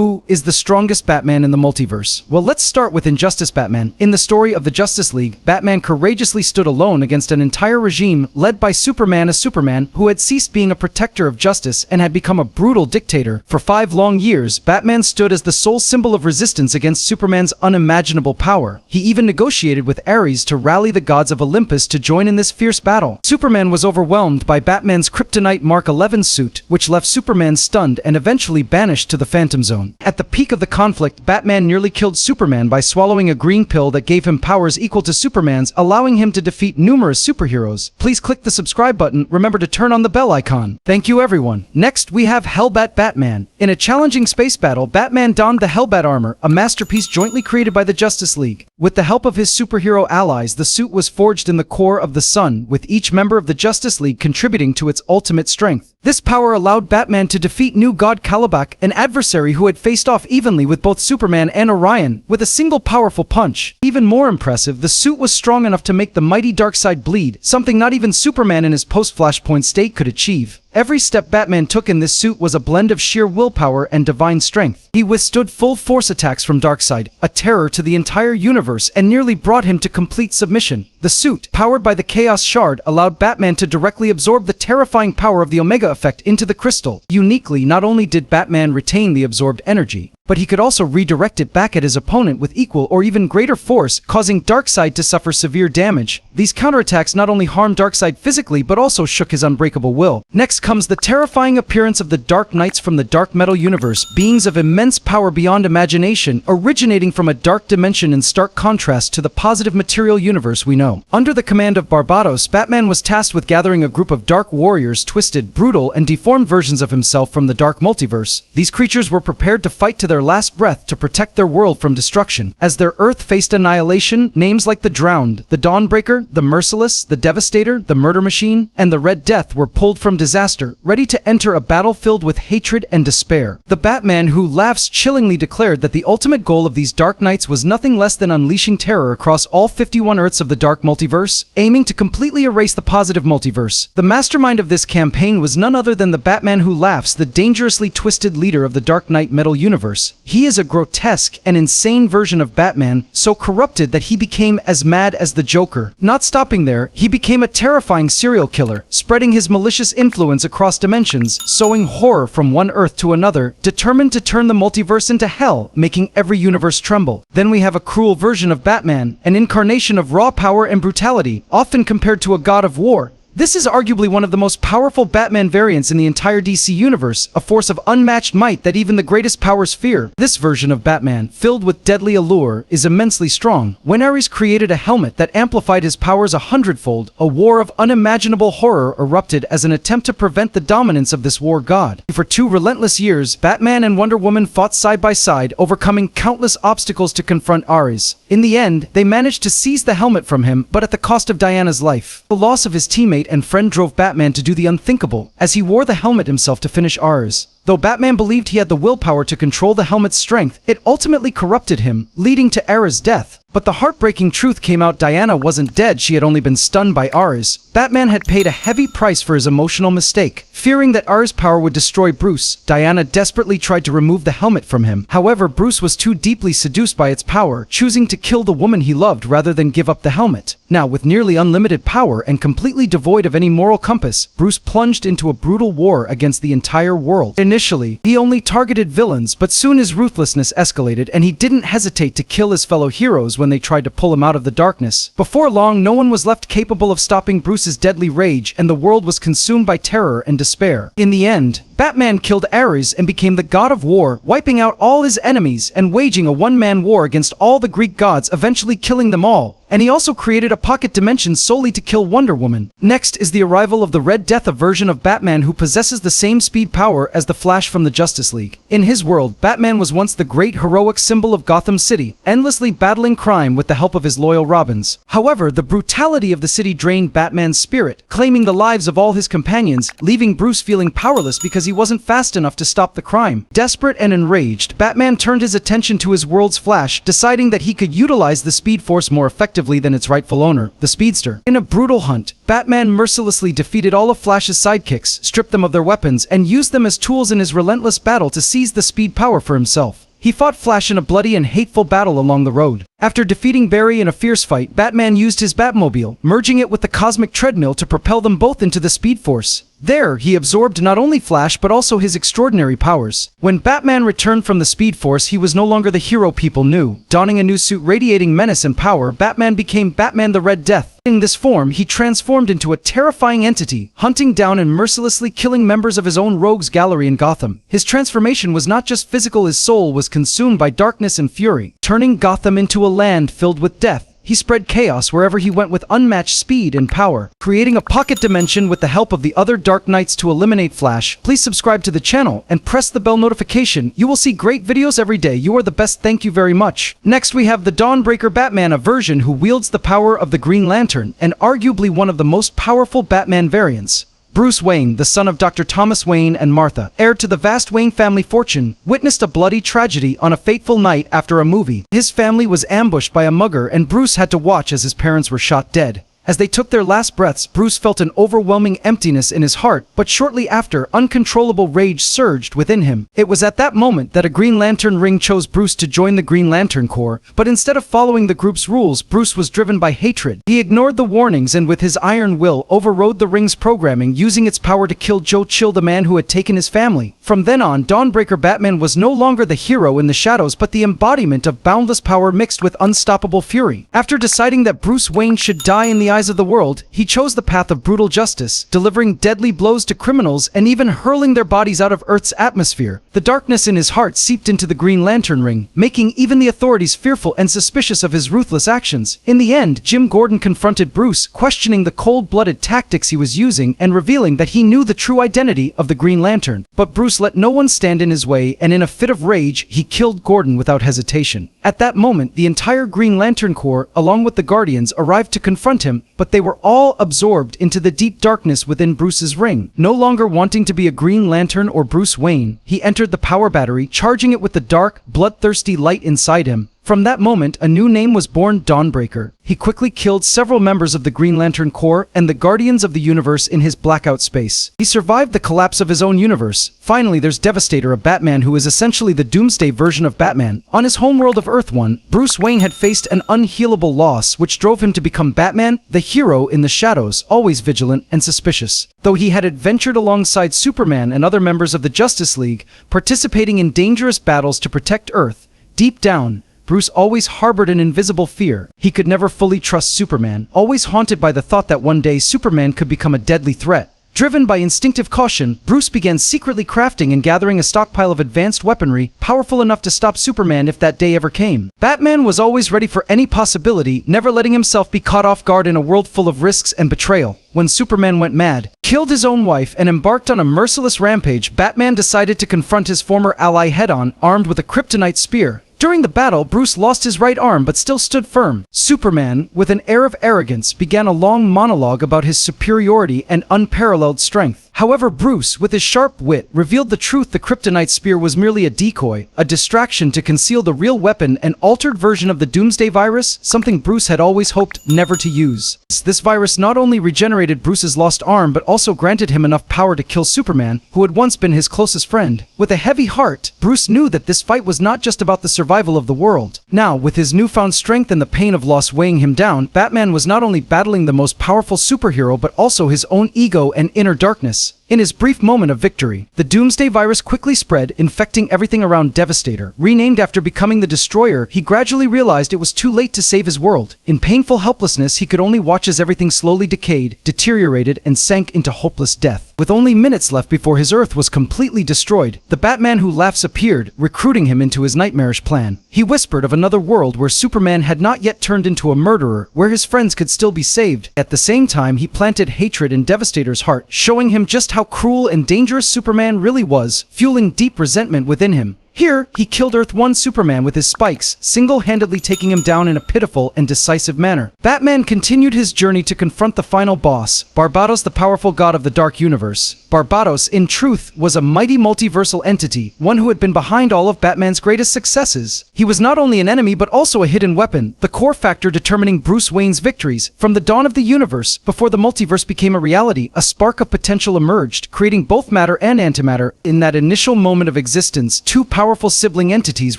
Who is the strongest Batman in the multiverse? Well, let's start with Injustice Batman. In the story of the Justice League, Batman courageously stood alone against an entire regime led by Superman, a Superman who had ceased being a protector of justice and had become a brutal dictator. For 5 long years, Batman stood as the sole symbol of resistance against Superman's unimaginable power. He even negotiated with Ares to rally the gods of Olympus to join in this fierce battle. Superman was overwhelmed by Batman's Kryptonite Mark-11 suit, which left Superman stunned and eventually banished to the Phantom Zone. At the peak of the conflict, Batman nearly killed Superman by swallowing a green pill that gave him powers equal to Superman's, allowing him to defeat numerous superheroes. Please click the subscribe button. Remember to turn on the bell icon. Thank you, everyone. Next, we have Hellbat Batman. In a challenging space battle, Batman donned the Hellbat armor, a masterpiece jointly created by the Justice League. With the help of his superhero allies, the suit was forged in the core of the sun, with each member of the Justice League contributing to its ultimate strength. This power allowed Batman to defeat new god Hellbat, an adversary who had faced off evenly with both Superman and Orion, with a single powerful punch. Even more impressive, the suit was strong enough to make the mighty Darkseid bleed, something not even Superman in his post-Flashpoint state could achieve. Every step Batman took in this suit was a blend of sheer willpower and divine strength. He withstood full-force attacks from Darkseid, a terror to the entire universe, and nearly brought him to complete submission. The suit, powered by the Chaos Shard, allowed Batman to directly absorb the terrifying power of the Omega Effect into the crystal. Uniquely, not only did Batman retain the absorbed energy, but he could also redirect it back at his opponent with equal or even greater force, causing Darkseid to suffer severe damage. These counterattacks not only harmed Darkseid physically, but also shook his unbreakable will. Next comes the terrifying appearance of the Dark Knights from the Dark Metal universe, beings of immense power beyond imagination, originating from a dark dimension in stark contrast to the positive material universe we know. Under the command of Barbados, Batman was tasked with gathering a group of dark warriors, twisted, brutal, and deformed versions of himself from the dark multiverse. These creatures were prepared to fight to their last breath to protect their world from destruction. As their Earth faced annihilation, names like the Drowned, the Dawnbreaker, the Merciless, the Devastator, the Murder Machine, and the Red Death were pulled from disaster, ready to enter a battle filled with hatred and despair. The Batman, who laughs chillingly, declared that the ultimate goal of these Dark Knights was nothing less than unleashing terror across all 51 Earths of the dark multiverse, aiming to completely erase the positive multiverse. The mastermind of this campaign was none other than the Batman who laughs, the dangerously twisted leader of the Dark Knight Metal universe. He is a grotesque and insane version of Batman, so corrupted that he became as mad as the Joker. Not stopping there, he became a terrifying serial killer, spreading his malicious influence across dimensions, sowing horror from one Earth to another, determined to turn the multiverse into hell, making every universe tremble. Then we have a cruel version of Batman, an incarnation of raw power and brutality, often compared to a god of war. This is arguably one of the most powerful Batman variants in the entire DC universe, a force of unmatched might that even the greatest powers fear. This version of Batman, filled with deadly allure, is immensely strong. When Ares created a helmet that amplified his powers 100-fold, a war of unimaginable horror erupted as an attempt to prevent the dominance of this war god. For 2 relentless years, Batman and Wonder Woman fought side by side, overcoming countless obstacles to confront Ares. In the end, they managed to seize the helmet from him, but at the cost of Diana's life. The loss of his teammate and friend drove Batman to do the unthinkable, as he wore the helmet himself to finish Ares. Though Batman believed he had the willpower to control the helmet's strength, it ultimately corrupted him, leading to Ares' death. But the heartbreaking truth came out: Diana wasn't dead, she had only been stunned by Ares. Batman had paid a heavy price for his emotional mistake. Fearing that Ares' power would destroy Bruce, Diana desperately tried to remove the helmet from him. However, Bruce was too deeply seduced by its power, choosing to kill the woman he loved rather than give up the helmet. Now, with nearly unlimited power and completely devoid of any moral compass, Bruce plunged into a brutal war against the entire world. Initially, he only targeted villains, but soon his ruthlessness escalated and he didn't hesitate to kill his fellow heroes when they tried to pull him out of the darkness. Before long, no one was left capable of stopping Bruce's deadly rage, and the world was consumed by terror and despair. In the end, Batman killed Ares and became the god of war, wiping out all his enemies and waging a one-man war against all the Greek gods, eventually killing them all. And he also created a pocket dimension solely to kill Wonder Woman. Next is the arrival of the Red Death, a version of Batman who possesses the same speed power as the Flash from the Justice League. In his world, Batman was once the great heroic symbol of Gotham City, endlessly battling crime with the help of his loyal Robins. However, the brutality of the city drained Batman's spirit, claiming the lives of all his companions, leaving Bruce feeling powerless because he he wasn't fast enough to stop the crime. Desperate and enraged, Batman turned his attention to his world's Flash, deciding that he could utilize the Speed Force more effectively than its rightful owner, the Speedster. In a brutal hunt, Batman mercilessly defeated all of Flash's sidekicks, stripped them of their weapons, and used them as tools in his relentless battle to seize the speed power for himself. He fought Flash in a bloody and hateful battle along the road. After defeating Barry in a fierce fight, Batman used his Batmobile, merging it with the cosmic treadmill to propel them both into the Speed Force. There, he absorbed not only Flash but also his extraordinary powers. When Batman returned from the Speed Force, he was no longer the hero people knew. Donning a new suit radiating menace and power, Batman became Batman the Red Death. In this form, he transformed into a terrifying entity, hunting down and mercilessly killing members of his own rogues gallery in Gotham. His transformation was not just physical, his soul was consumed by darkness and fury, turning Gotham into a land filled with death. He spread chaos wherever he went with unmatched speed and power, creating a pocket dimension with the help of the other Dark Knights to eliminate Flash. Please subscribe to the channel and press the bell notification. You will see great videos every day. You are the best. Thank you very much. Next we have the Dawnbreaker Batman, a version who wields the power of the Green Lantern, and arguably one of the most powerful Batman variants. Bruce Wayne, the son of Dr. Thomas Wayne and Martha, heir to the vast Wayne family fortune, witnessed a bloody tragedy on a fateful night after a movie. His family was ambushed by a mugger, and Bruce had to watch as his parents were shot dead. As they took their last breaths, Bruce felt an overwhelming emptiness in his heart, but shortly after, uncontrollable rage surged within him. It was at that moment that a Green Lantern ring chose Bruce to join the Green Lantern Corps, but instead of following the group's rules, Bruce was driven by hatred. He ignored the warnings and with his iron will overrode the ring's programming, using its power to kill Joe Chill, the man who had taken his family. From then on, Dawnbreaker Batman was no longer the hero in the shadows but the embodiment of boundless power mixed with unstoppable fury. After deciding that Bruce Wayne should die in the eyes of the world, he chose the path of brutal justice, delivering deadly blows to criminals and even hurling their bodies out of Earth's atmosphere. The darkness in his heart seeped into the Green Lantern ring, making even the authorities fearful and suspicious of his ruthless actions. In the end, Jim Gordon confronted Bruce, questioning the cold-blooded tactics he was using and revealing that he knew the true identity of the Green Lantern. But Bruce let no one stand in his way, and in a fit of rage, he killed Gordon without hesitation. At that moment, the entire Green Lantern Corps, along with the Guardians, arrived to confront him, but they were all absorbed into the deep darkness within Bruce's ring. No longer wanting to be a Green Lantern or Bruce Wayne, he entered the power battery, charging it with the dark, bloodthirsty light inside him. From that moment, a new name was born: Dawnbreaker. He quickly killed several members of the Green Lantern Corps and the Guardians of the Universe in his blackout space. He survived the collapse of his own universe. Finally, there's Devastator, a Batman who is essentially the Doomsday version of Batman. On his homeworld of Earth 1, Bruce Wayne had faced an unhealable loss, which drove him to become Batman, the hero in the shadows, always vigilant and suspicious. Though he had adventured alongside Superman and other members of the Justice League, participating in dangerous battles to protect Earth, deep down, Bruce always harbored an invisible fear. He could never fully trust Superman, always haunted by the thought that one day Superman could become a deadly threat. Driven by instinctive caution, Bruce began secretly crafting and gathering a stockpile of advanced weaponry, powerful enough to stop Superman if that day ever came. Batman was always ready for any possibility, never letting himself be caught off guard in a world full of risks and betrayal. When Superman went mad, killed his own wife, and embarked on a merciless rampage, Batman decided to confront his former ally head-on, armed with a Kryptonite spear. During the battle, Bruce lost his right arm but still stood firm. Superman, with an air of arrogance, began a long monologue about his superiority and unparalleled strength. However, Bruce, with his sharp wit, revealed the truth: the Kryptonite spear was merely a decoy, a distraction to conceal the real weapon, an altered version of the Doomsday virus, something Bruce had always hoped never to use. This virus not only regenerated Bruce's lost arm but also granted him enough power to kill Superman, who had once been his closest friend. With a heavy heart, Bruce knew that this fight was not just about the survival of the world. Now, with his newfound strength and the pain of loss weighing him down, Batman was not only battling the most powerful superhero but also his own ego and inner darkness. In his brief moment of victory, the Doomsday virus quickly spread, infecting everything around. Devastator, renamed after becoming the Destroyer, he gradually realized it was too late to save his world. In painful helplessness, he could only watch as everything slowly decayed, deteriorated, and sank into hopeless death. With only minutes left before his Earth was completely destroyed, the Batman who laughs appeared, recruiting him into his nightmarish plan. He whispered of another world where Superman had not yet turned into a murderer, where his friends could still be saved. At the same time, he planted hatred in Devastator's heart, showing him just how cruel and dangerous Superman really was, fueling deep resentment within him. Here, he killed Earth 1 Superman with his spikes, single-handedly taking him down in a pitiful and decisive manner. Batman continued his journey to confront the final boss, Barbados, the powerful god of the Dark Universe. Barbados, in truth, was a mighty multiversal entity, one who had been behind all of Batman's greatest successes. He was not only an enemy but also a hidden weapon, the core factor determining Bruce Wayne's victories. From the dawn of the universe, before the multiverse became a reality, a spark of potential emerged, creating both matter and antimatter. In that initial moment of existence, two powerful sibling entities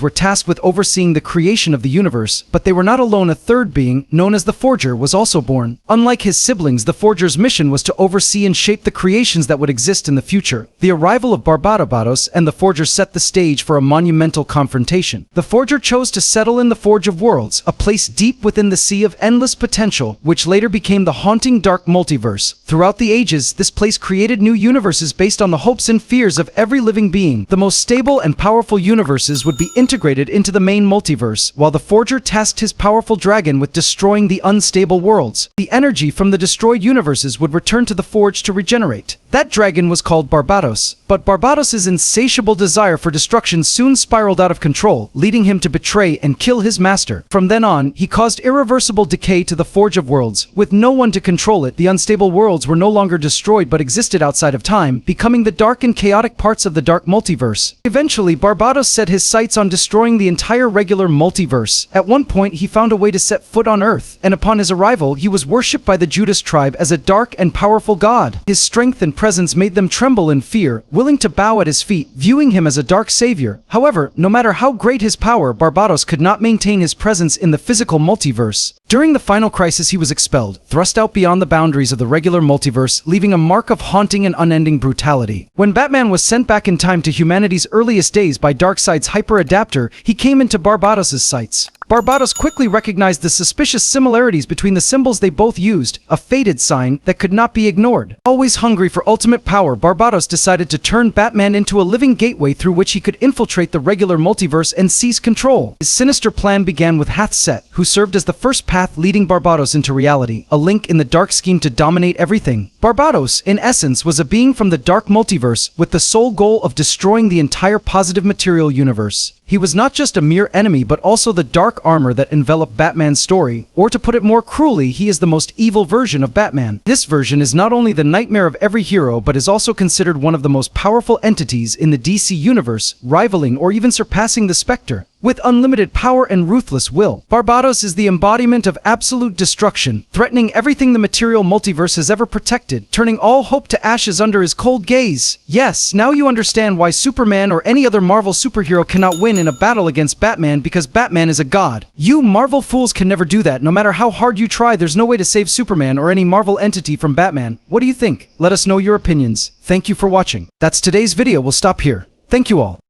were tasked with overseeing the creation of the universe, but they were not alone. A third being, known as the Forger, was also born. Unlike his siblings, the Forger's mission was to oversee and shape the creations that would exist in the future. The arrival of Barbados and the Forger set the stage for a monumental confrontation. The Forger chose to settle in the Forge of Worlds, a place deep within the sea of endless potential, which later became the haunting dark multiverse. Throughout the ages, this place created new universes based on the hopes and fears of every living being. The most stable and powerful universes would be integrated into the main multiverse, while the Forger tasked his powerful dragon with destroying the unstable worlds. The energy from the destroyed universes would return to the Forge to regenerate. That dragon was called Barbados, but Barbados's insatiable desire for destruction soon spiraled out of control, leading him to betray and kill his master. From then on, he caused irreversible decay to the Forge of Worlds. With no one to control it, the unstable worlds were no longer destroyed but existed outside of time, becoming the dark and chaotic parts of the dark multiverse. Eventually, Barbados set his sights on destroying the entire regular multiverse. At one point, he found a way to set foot on Earth, and upon his arrival, he was worshipped by the Judas tribe as a dark and powerful god. His strength and presence made them tremble in fear, willing to bow at his feet, viewing him as a dark savior. However, no matter how great his power, Barbados could not maintain his presence in the physical multiverse. During the final crisis, he was expelled, thrust out beyond the boundaries of the regular multiverse, leaving a mark of haunting and unending brutality. When Batman was sent back in time to humanity's earliest days by Darkseid's hyper-adapter, he came into Barbados's sights. Barbados quickly recognized the suspicious similarities between the symbols they both used, a fated sign that could not be ignored. Always hungry for ultimate power, Barbados decided to turn Batman into a living gateway through which he could infiltrate the regular multiverse and seize control. His sinister plan began with Hathset, who served as the first path leading Barbados into reality, a link in the dark scheme to dominate everything. Barbados, in essence, was a being from the dark multiverse with the sole goal of destroying the entire positive material universe. He was not just a mere enemy but also the dark armor that enveloped Batman's story, or to put it more cruelly, he is the most evil version of Batman. This version is not only the nightmare of every hero but is also considered one of the most powerful entities in the DC universe, rivaling or even surpassing the Spectre. With unlimited power and ruthless will, Barbados is the embodiment of absolute destruction, threatening everything the material multiverse has ever protected, turning all hope to ashes under his cold gaze. Yes, now you understand why Superman or any other Marvel superhero cannot win in a battle against Batman, because Batman is a god. You Marvel fools can never do that. No matter how hard you try, there's no way to save Superman or any Marvel entity from Batman. What do you think? Let us know your opinions. Thank you for watching. That's today's video. We'll stop here. Thank you all.